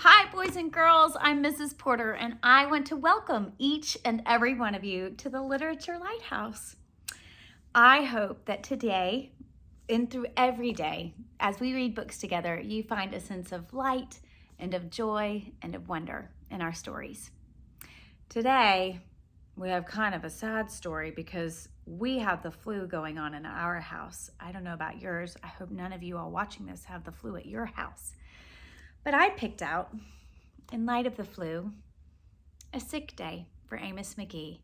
Hi, boys and girls. I'm Mrs. Porter, and I want to welcome each and every one of you to the Literature Lighthouse. I hope that today and through every day, as we read books together, you find a sense of light and of joy and of wonder in our stories. Today, we have kind of a sad story because we have the flu going on in our house. I don't know about yours. I hope none of you all watching this have the flu at your house. But I picked out, in light of the flu, A Sick Day for Amos McGee.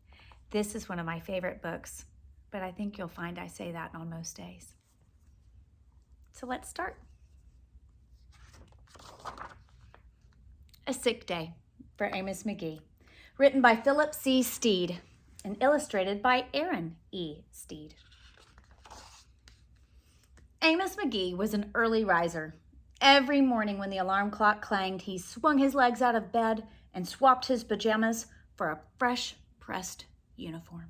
This is one of my favorite books, but I think you'll find I say that on most days. So let's start. A Sick Day for Amos McGee, written by Philip C. Stead and illustrated by Aaron E. Stead. Amos McGee was an early riser. Every morning when the alarm clock clanged, he swung his legs out of bed and swapped his pajamas for a fresh pressed uniform.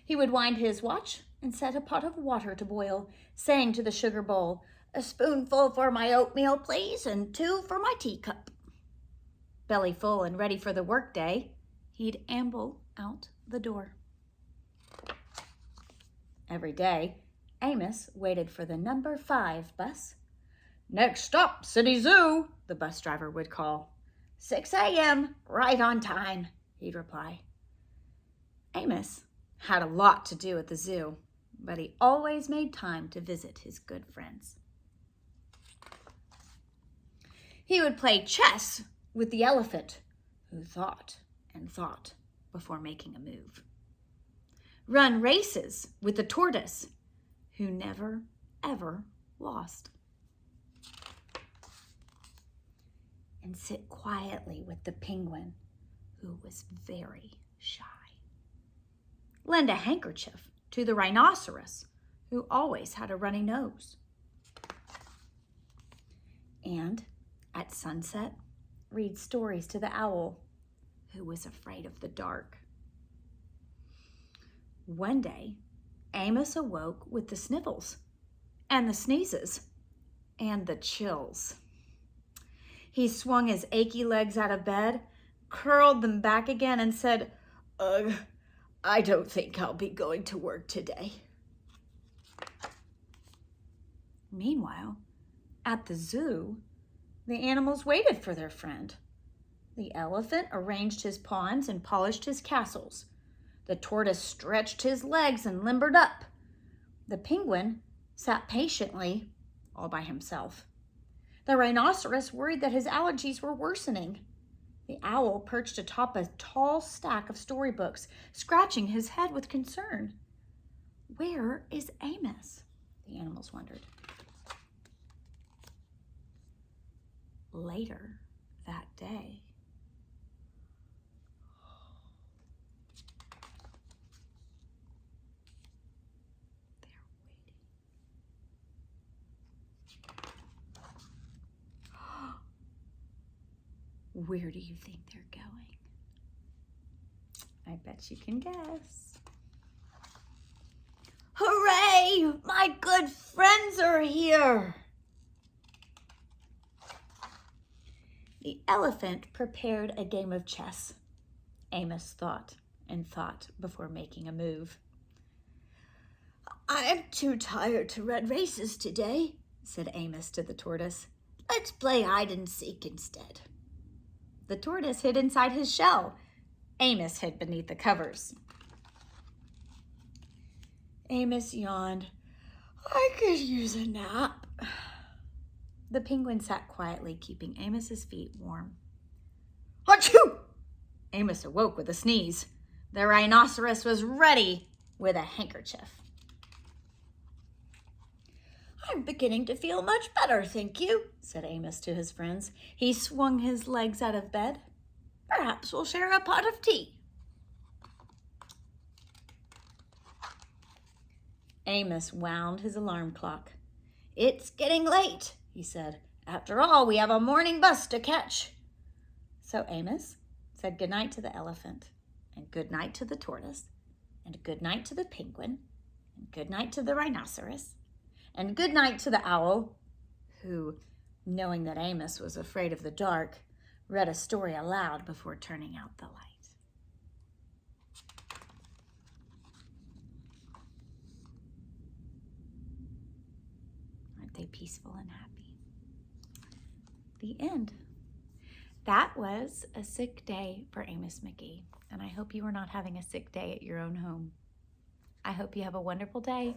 He would wind his watch and set a pot of water to boil, saying to the sugar bowl, "A spoonful for my oatmeal, please, and 2 for my teacup." Belly full and ready for the workday, he'd amble out the door. Every day, Amos waited for the number 5 bus. "Next stop, City Zoo," the bus driver would call. 6 a.m., right on time," he'd reply. Amos had a lot to do at the zoo, but he always made time to visit his good friends. He would play chess with the elephant, who thought and thought before making a move. Run races with the tortoise, who never, ever lost. And sit quietly with the penguin, who was very shy. Lend a handkerchief to the rhinoceros, who always had a runny nose. And at sunset, read stories to the owl, who was afraid of the dark. One day, Amos awoke with the sniffles and the sneezes and the chills. He swung his achy legs out of bed, curled them back again, and said, "Ugh, I don't think I'll be going to work today." Meanwhile, at the zoo, the animals waited for their friend. The elephant arranged his pawns and polished his castles. The tortoise stretched his legs and limbered up. The penguin sat patiently all by himself. The rhinoceros worried that his allergies were worsening. The owl perched atop a tall stack of storybooks, scratching his head with concern. "Where is Amos?" the animals wondered. Later that day, where do you think they're going? I bet you can guess. "Hooray! My good friends are here!" The elephant prepared a game of chess. Amos thought and thought before making a move. "I'm too tired to run races today," said Amos to the tortoise. "Let's play hide and seek instead." The tortoise hid inside his shell. Amos hid beneath the covers. Amos yawned. "I could use a nap." The penguin sat quietly, keeping Amos's feet warm. "Achoo!" Amos awoke with a sneeze. The rhinoceros was ready with a handkerchief. "I'm beginning to feel much better, thank you," said Amos to his friends. He swung his legs out of bed. "Perhaps we'll share a pot of tea." Amos wound his alarm clock. "It's getting late," he said. "After all, we have a morning bus to catch." So Amos said goodnight to the elephant, and goodnight to the tortoise, and goodnight to the penguin, and goodnight to the rhinoceros, and good night to the owl, who, knowing that Amos was afraid of the dark, read a story aloud before turning out the light. Aren't they peaceful and happy? The end. That was a sick day for Amos McGee, and I hope you are not having a sick day at your own home. I hope you have a wonderful day.